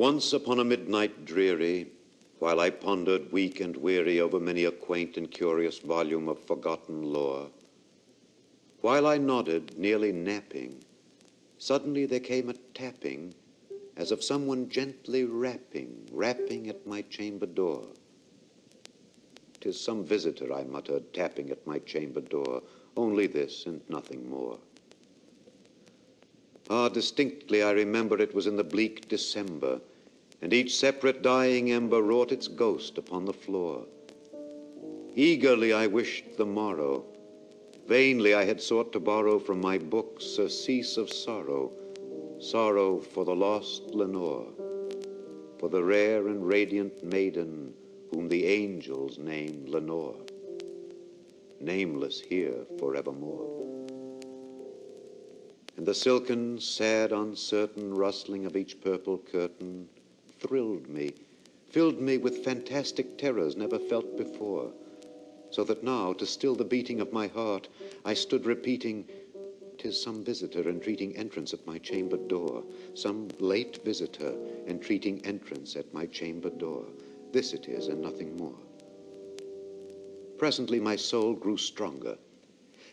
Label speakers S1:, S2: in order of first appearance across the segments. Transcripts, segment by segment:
S1: Once upon a midnight dreary, while I pondered weak and weary over many a quaint and curious volume of forgotten lore, while I nodded, nearly napping, suddenly there came a tapping, as of someone gently rapping at my chamber door. "'Tis some visitor," I muttered, tapping at my chamber door, "only this and nothing more." Ah, distinctly I remember it was in the bleak December, and each separate dying ember wrought its ghost upon the floor. Eagerly I wished the morrow. Vainly I had sought to borrow from my books surcease of sorrow, sorrow for the lost Lenore, for the rare and radiant maiden whom the angels name Lenore, nameless here forevermore. And the silken, sad, uncertain rustling of each purple curtain thrilled me, filled me with fantastic terrors never felt before, so that now, to still the beating of my heart, I stood repeating, "'Tis some visitor entreating entrance at my chamber door, some late visitor entreating entrance at my chamber door. This it is, and nothing more." Presently my soul grew stronger.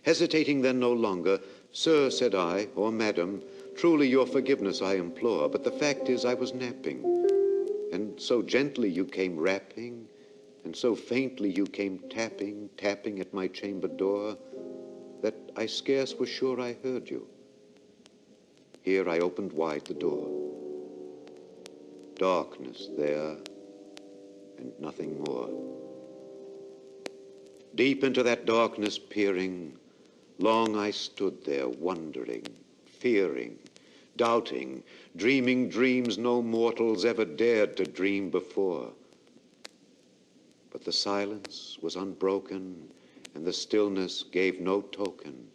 S1: Hesitating then no longer, "Sir," said I, "or madam, truly your forgiveness I implore, but the fact is I was napping, and so gently you came rapping, and so faintly you came tapping at my chamber door, that I scarce was sure I heard you." Here I opened wide the door. Darkness there, and nothing more. Deep into that darkness peering, long I stood there, wondering, fearing, doubting, dreaming dreams no mortals ever dared to dream before. But the silence was unbroken, and the stillness gave no token,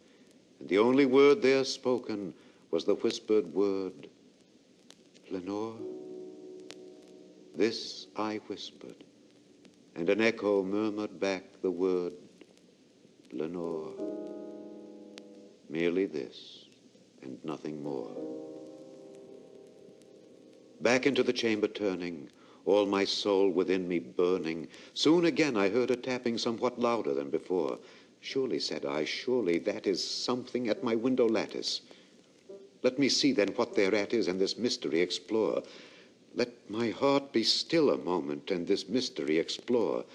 S1: and the only word there spoken was the whispered word, "Lenore?" This I whispered, and an echo murmured back the word, "Lenore." Merely this, and nothing more. Back into the chamber turning, all my soul within me burning, soon again I heard a tapping somewhat louder than before. "Surely," said I, "surely that is something at my window lattice. Let me see then what thereat is, and this mystery explore. Let my heart be still a moment, and this mystery explore.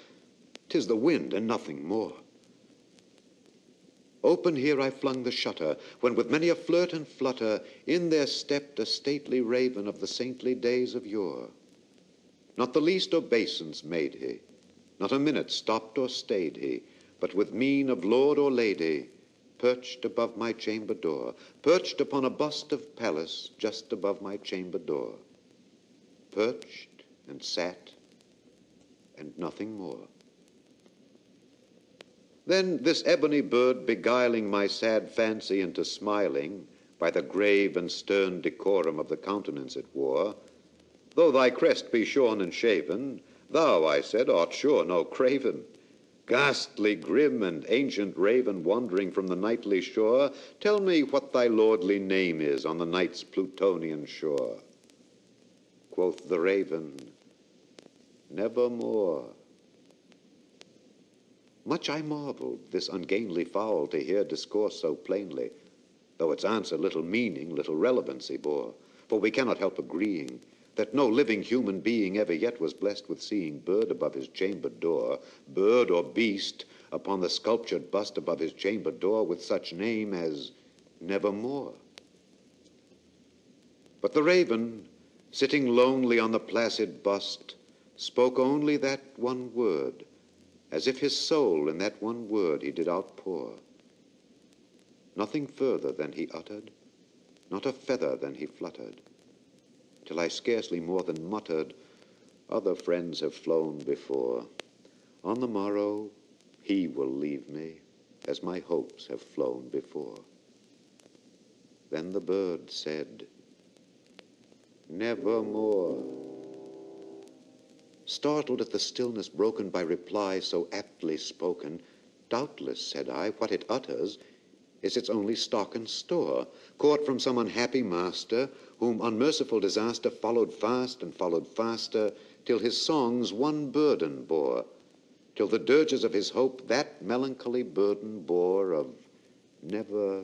S1: 'Tis the wind, and nothing more." Open here I flung the shutter, when with many a flirt and flutter in there stepped a stately raven of the saintly days of yore. Not the least obeisance made he, not a minute stopped or stayed he, but with mien of lord or lady, perched above my chamber door, perched upon a bust of Pallas just above my chamber door. Perched and sat, and nothing more. Then this ebony bird, beguiling my sad fancy into smiling by the grave and stern decorum of the countenance it wore, "Though thy crest be shorn and shaven, thou," I said, "art sure no craven. Ghastly, grim, and ancient raven, wandering from the nightly shore, tell me what thy lordly name is on the night's Plutonian shore." Quoth the raven, "Nevermore." Much I marveled this ungainly fowl to hear discourse so plainly, though its answer little meaning, little relevancy bore. For we cannot help agreeing that no living human being ever yet was blessed with seeing bird above his chamber door, bird or beast upon the sculptured bust above his chamber door, with such name as Nevermore. But the raven, sitting lonely on the placid bust, spoke only that one word, as if his soul in that one word he did outpour. Nothing further than he uttered, not a feather than he fluttered, till I scarcely more than muttered, "Other friends have flown before. On the morrow he will leave me, as my hopes have flown before." Then the bird said, "Nevermore." Startled at the stillness broken by reply so aptly spoken, "Doubtless," said I, "what it utters is its only stock and store, caught from some unhappy master, whom unmerciful disaster followed fast and followed faster, till his songs one burden bore, till the dirges of his hope that melancholy burden bore of never,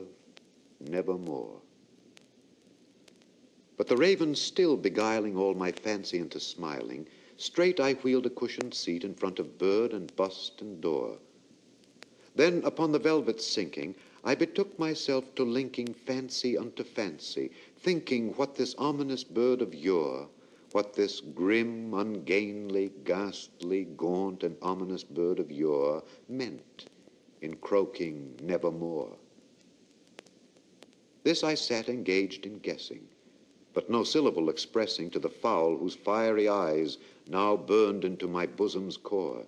S1: nevermore. But the raven still beguiling all my fancy into smiling, straight I wheeled a cushioned seat in front of bird and bust and door. Then upon the velvet sinking, I betook myself to linking fancy unto fancy, thinking what this ominous bird of yore, what this grim, ungainly, ghastly, gaunt, and ominous bird of yore meant in croaking nevermore. This I sat engaged in guessing, but no syllable expressing to the fowl whose fiery eyes now burned into my bosom's core.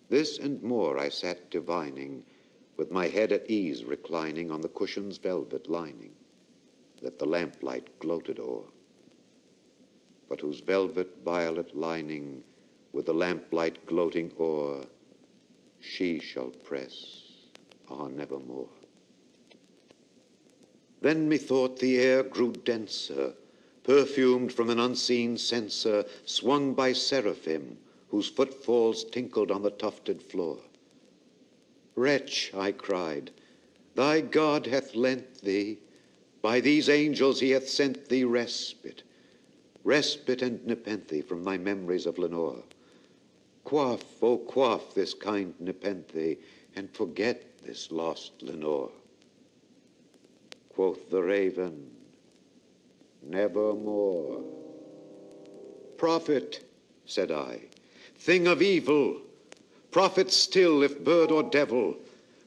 S1: This and more I sat divining, with my head at ease reclining on the cushion's velvet lining, that the lamplight gloated o'er, but whose velvet violet lining, with the lamplight gloating o'er, she shall press, nevermore. Then methought the air grew denser, perfumed from an unseen censer, swung by seraphim, whose footfalls tinkled on the tufted floor. Wretch, I cried, thy God hath lent thee, by these angels he hath sent thee respite, respite and nepenthe from thy memories of Lenore. Quaff, oh quaff this kind nepenthe, and forget this lost Lenore. Quoth the raven, nevermore. Prophet, said I, thing of evil, prophet still if bird or devil,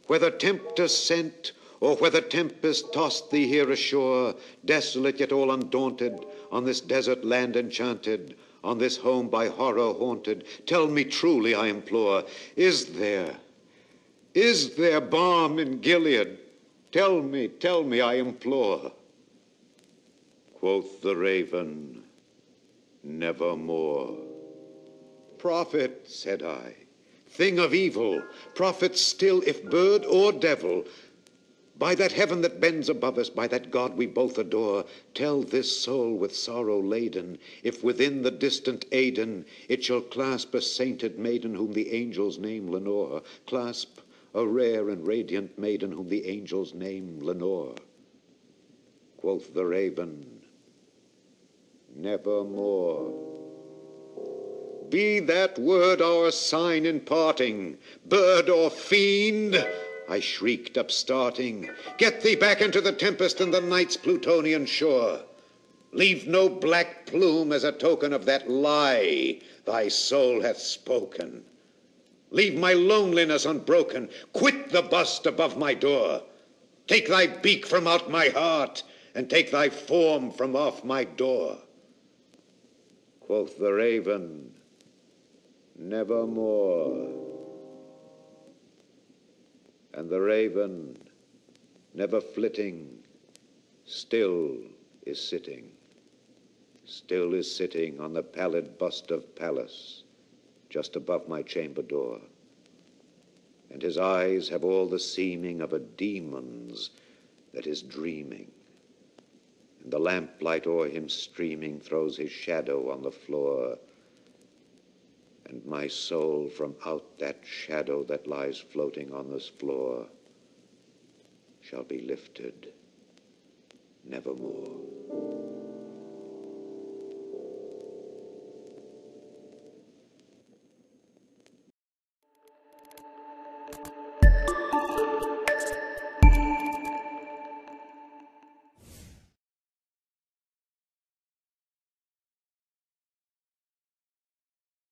S1: whether tempter sent or whether tempest tossed thee here ashore, desolate yet all undaunted, on this desert land enchanted, on this home by horror haunted, tell me truly, I implore, is there balm in Gilead? Tell me, I implore. Quoth the raven, nevermore. Prophet, said I, thing of evil, prophet still if bird or devil, by that heaven that bends above us, by that God we both adore, tell this soul with sorrow laden, if within the distant Aidenn it shall clasp a sainted maiden whom the angels name Lenore, clasp a rare and radiant maiden whom the angels name Lenore. Quoth the raven, nevermore. Be that word our sign in parting, bird or fiend, I shrieked upstarting, get thee back into the tempest and the night's Plutonian shore. Leave no black plume as a token of that lie thy soul hath spoken. Leave my loneliness unbroken. Quit the bust above my door. Take thy beak from out my heart, and take thy form from off my door. Quoth the raven, nevermore. And the raven, never flitting, still is sitting on the pallid bust of Pallas, just above my chamber door. And his eyes have all the seeming of a demon's that is dreaming. And the lamplight o'er him streaming throws his shadow on the floor. And my soul from out that shadow that lies floating on this floor shall be lifted nevermore.